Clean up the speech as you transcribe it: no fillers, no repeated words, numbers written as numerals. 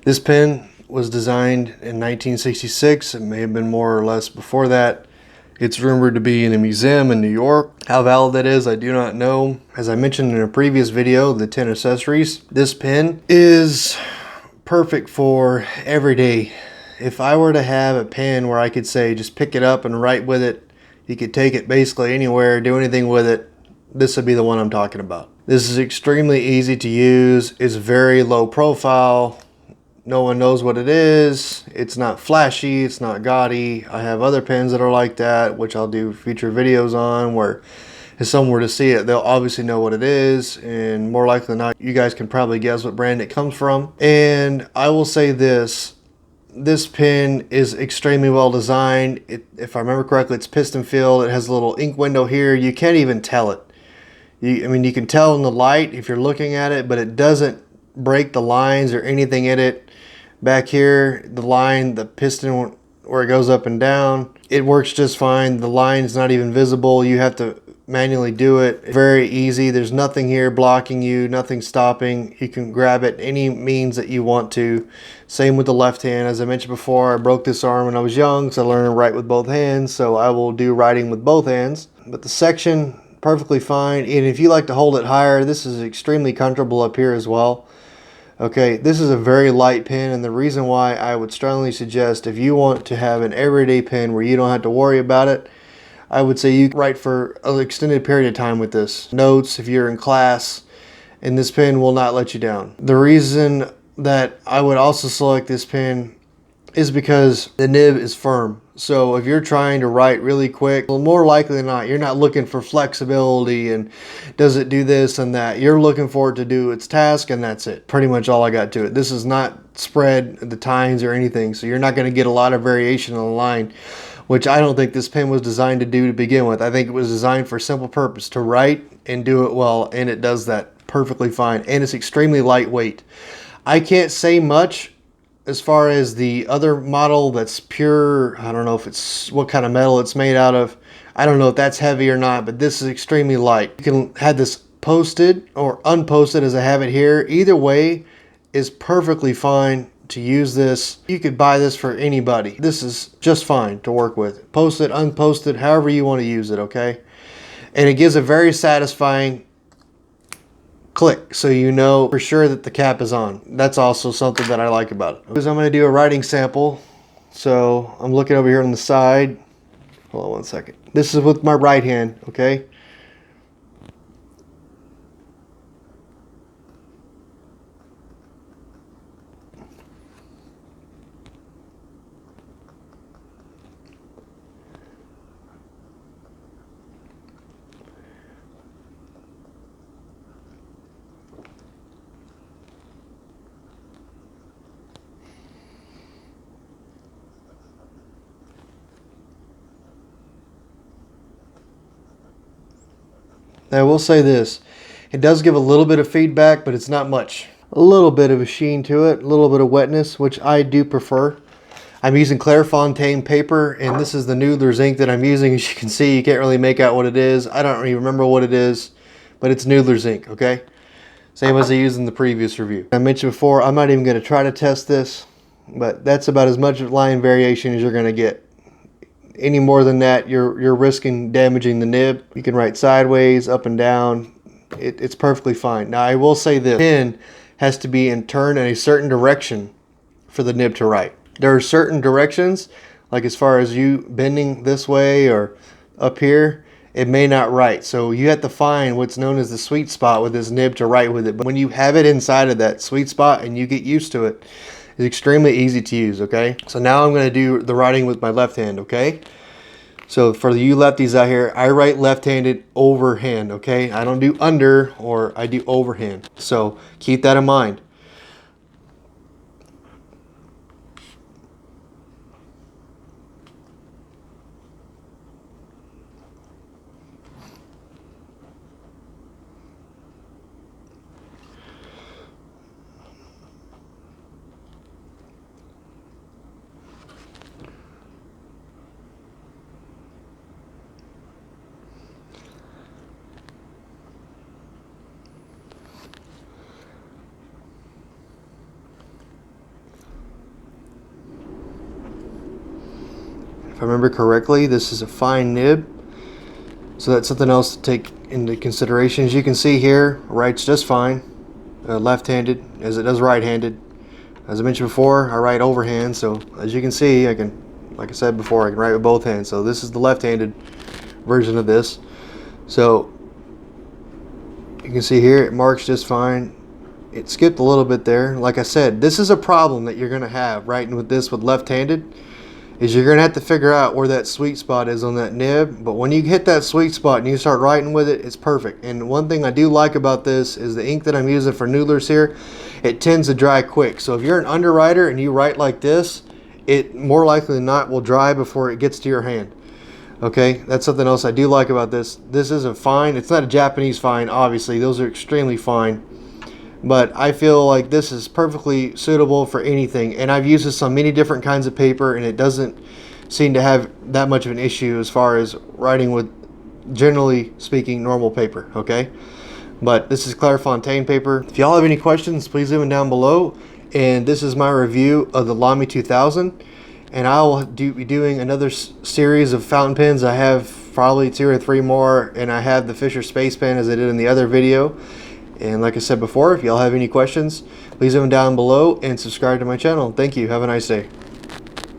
This pen was designed in 1966. It may have been more or less before that. It's rumored to be in a museum in New York. How valid that is, I do not know. As I mentioned in a previous video, the 10 accessories, this pen is perfect for every day. If I were to have a pen where I could say just pick it up and write with it, you could take it basically anywhere, do anything with it, this would be the one I'm talking about. This is extremely easy to use. It's very low profile. No one knows what it is. It's not flashy. It's not gaudy. I have other pens that are like that, which I'll do future videos on, where if someone were to see it, they'll obviously know what it is, and more likely than not, you guys can probably guess what brand it comes from. And I will say this pen is extremely well designed. If I remember correctly, it's piston filled. It has a little ink window here. You can't even tell it. I mean, you can tell in the light if you're looking at it, but it doesn't break the lines or anything in it. Back here, the line, the piston where it goes up and down, it works just fine. The line is not even visible. You have to manually do it. Very easy. There's nothing here blocking you, nothing stopping. You can grab it any means that you want to. Same with the left hand. As I mentioned before, I broke this arm when I was young, so I learned to write with both hands, so I will do writing with both hands. But the section, perfectly fine. And if you like to hold it higher, this is extremely comfortable up here as well. Okay, this is a very light pen, and the reason why I would strongly suggest, if you want to have an everyday pen where you don't have to worry about it, I would say you write for an extended period of time with this. Notes, if you're in class, and this pen will not let you down. The reason that I would also select this pen is because the nib is firm. So if you're trying to write really quick, well, more likely than not, you're not looking for flexibility and does it do this and that. You're looking for it to do its task, and that's it. Pretty much all I got to it. This is not spread the tines or anything, so you're not going to get a lot of variation on the line, which I don't think this pen was designed to do to begin with. I think it was designed for a simple purpose, to write and do it well, and it does that perfectly fine, and it's extremely lightweight. I can't say much as far as the other model that's pure. I don't know if it's what kind of metal it's made out of. I don't know if that's heavy or not, but this is extremely light. You can have this posted or unposted as I have it here. Either way is perfectly fine to use this. You could buy this for anybody. This is just fine to work with. Posted, unposted, however you want to use it, okay? And it gives a very satisfying click, so you know for sure that the cap is on. That's also something that I like about it. Because I'm going to do a writing sample, so I'm looking over here on the side. Hold on one second. This is with my right hand, okay? Now, I will say this, it does give a little bit of feedback, but it's not much. A little bit of a sheen to it, a little bit of wetness, which I do prefer. I'm using Clairefontaine paper, and this is the Noodler's ink that I'm using. As you can see, you can't really make out what it is. I don't really remember what it is, but it's Noodler's ink, okay? Same as I used in the previous review. I mentioned before, I'm not even going to try to test this, but that's about as much line variation as you're going to get. Any more than that, you're risking damaging the nib. You can write sideways, up and down. It's perfectly fine. Now, I will say this pen has to be turned in a certain direction for the nib to write. There are certain directions, like as far as you bending this way or up here, it may not write. So you have to find what's known as the sweet spot with this nib to write with it. But when you have it inside of that sweet spot and you get used to it, it's extremely easy to use, okay? So now I'm going to do the writing with my left hand, okay? So for you lefties out here, I write left-handed overhand, okay? I don't do under, or I do overhand. So keep that in mind. If I remember correctly, this is a fine nib. So that's something else to take into consideration. As you can see here, writes just fine, left-handed as it does right-handed. As I mentioned before, I write overhand, so as you can see, I can, like I said before, I can write with both hands. So this is the left-handed version of this. So you can see here, it marks just fine. It skipped a little bit there. Like I said, this is a problem that you're going to have writing with this with left-handed, is you're going to have to figure out where that sweet spot is on that nib. But when you hit that sweet spot and you start writing with it, it's perfect. And one thing I do like about this is the ink that I'm using for Müllers here, it tends to dry quick. So if you're an underwriter and you write like this, it more likely than not will dry before it gets to your hand. Okay, that's something else I do like about this. This isn't fine. It's not a Japanese fine, obviously. Those are extremely fine. But I feel like this is perfectly suitable for anything. And I've used this on many different kinds of paper, and it doesn't seem to have that much of an issue as far as writing with, generally speaking, normal paper. Okay, but this is Clairefontaine paper. If y'all have any questions, please leave them down below. And this is my review of the Lamy 2000. And I will be doing another series of fountain pens. I have probably 2 or 3 more, and I have the Fisher Space Pen as I did in the other video. And like I said before, if y'all have any questions, please leave them down below and subscribe to my channel. Thank you. Have a nice day.